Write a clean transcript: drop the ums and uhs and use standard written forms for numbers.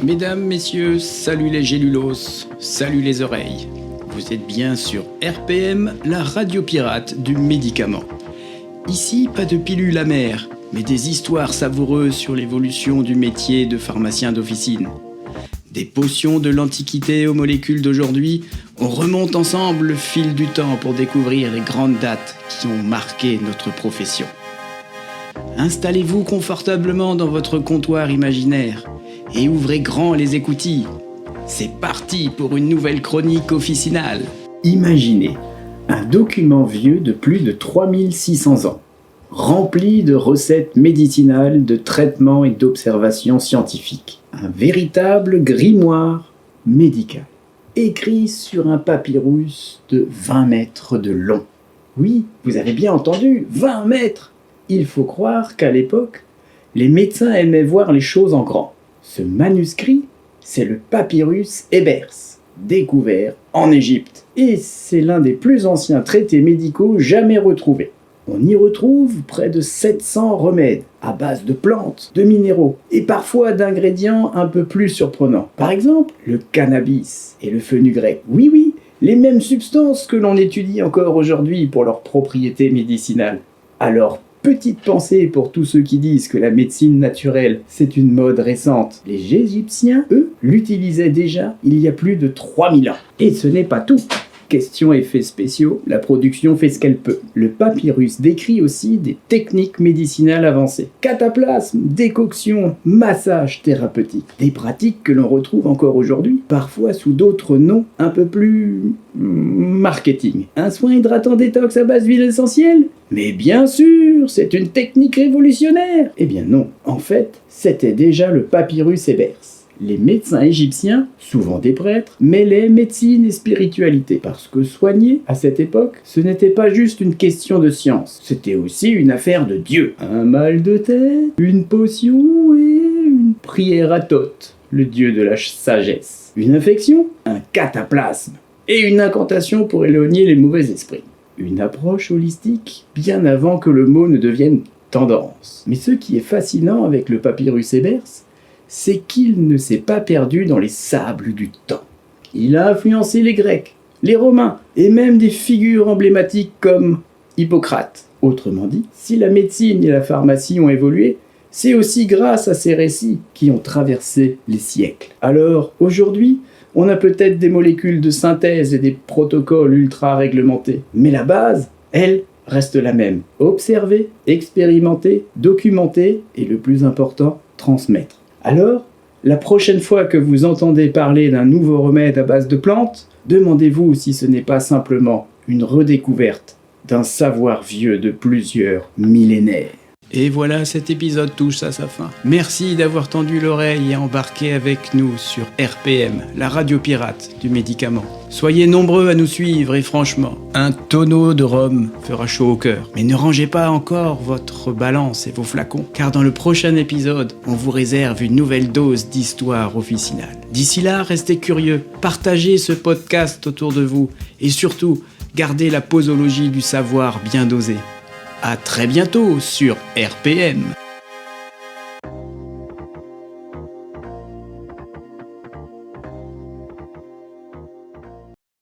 Mesdames, messieurs, salut les gélulos, salut les oreilles. Vous êtes bien sur RPM, la radio pirate du médicament. Ici, pas de pilules amères, mais des histoires savoureuses sur l'évolution du métier de pharmacien d'officine. Des potions de l'Antiquité aux molécules d'aujourd'hui, on remonte ensemble le fil du temps pour découvrir les grandes dates qui ont marqué notre profession. Installez-vous confortablement dans votre comptoir imaginaire et ouvrez grand les écoutilles. C'est parti pour une nouvelle chronique officinale. Imaginez un document vieux de plus de 3600 ans, rempli de recettes médicinales, de traitements et d'observations scientifiques. Un véritable grimoire médical, écrit sur un papyrus de 20 mètres de long. Oui, vous avez bien entendu, 20 mètres! Il faut croire qu'à l'époque, les médecins aimaient voir les choses en grand. Ce manuscrit, c'est le papyrus Ebers, découvert en Égypte. Et c'est l'un des plus anciens traités médicaux jamais retrouvés. On y retrouve près de 700 remèdes à base de plantes, de minéraux et parfois d'ingrédients un peu plus surprenants. Par exemple, le cannabis et le fenugrec. Oui, les mêmes substances que l'on étudie encore aujourd'hui pour leurs propriétés médicinales. Alors, petite pensée pour tous ceux qui disent que la médecine naturelle, c'est une mode récente. Les Égyptiens, eux, l'utilisaient déjà il y a plus de 3000 ans. Et ce n'est pas tout. Question effets spéciaux, la production fait ce qu'elle peut. Le papyrus décrit aussi des techniques médicinales avancées. Cataplasme, décoction, massage thérapeutique. Des pratiques que l'on retrouve encore aujourd'hui, parfois sous d'autres noms un peu plus marketing. Un soin hydratant détox à base d'huile essentielle ? Mais bien sûr, c'est une technique révolutionnaire. Eh bien non, en fait, c'était déjà le papyrus Ebers. Les médecins égyptiens, souvent des prêtres, mêlaient médecine et spiritualité. Parce que soigner, à cette époque, ce n'était pas juste une question de science. C'était aussi une affaire de Dieu. Un mal de tête, une potion et une prière à Thoth, le dieu de la sagesse. Une infection, un cataplasme. Et une incantation pour éloigner les mauvais esprits. Une approche holistique, bien avant que le mot ne devienne tendance. Mais ce qui est fascinant avec le papyrus Ebers, c'est qu'il ne s'est pas perdu dans les sables du temps. Il a influencé les Grecs, les Romains, et même des figures emblématiques comme Hippocrate. Autrement dit, si la médecine et la pharmacie ont évolué, c'est aussi grâce à ces récits qui ont traversé les siècles. Alors, aujourd'hui, on a peut-être des molécules de synthèse et des protocoles ultra réglementés, mais la base, elle, reste la même. Observer, expérimenter, documenter et le plus important, transmettre. Alors, la prochaine fois que vous entendez parler d'un nouveau remède à base de plantes, demandez-vous si ce n'est pas simplement une redécouverte d'un savoir vieux de plusieurs millénaires. Et voilà, cet épisode touche à sa fin. Merci d'avoir tendu l'oreille et embarqué avec nous sur RPM, la radio pirate du médicament. Soyez nombreux à nous suivre et franchement, un tonneau de rhum fera chaud au cœur. Mais ne rangez pas encore votre balance et vos flacons, car dans le prochain épisode, on vous réserve une nouvelle dose d'histoire officinale. D'ici là, restez curieux, partagez ce podcast autour de vous et surtout, gardez la posologie du savoir bien dosée. À très bientôt sur RPM.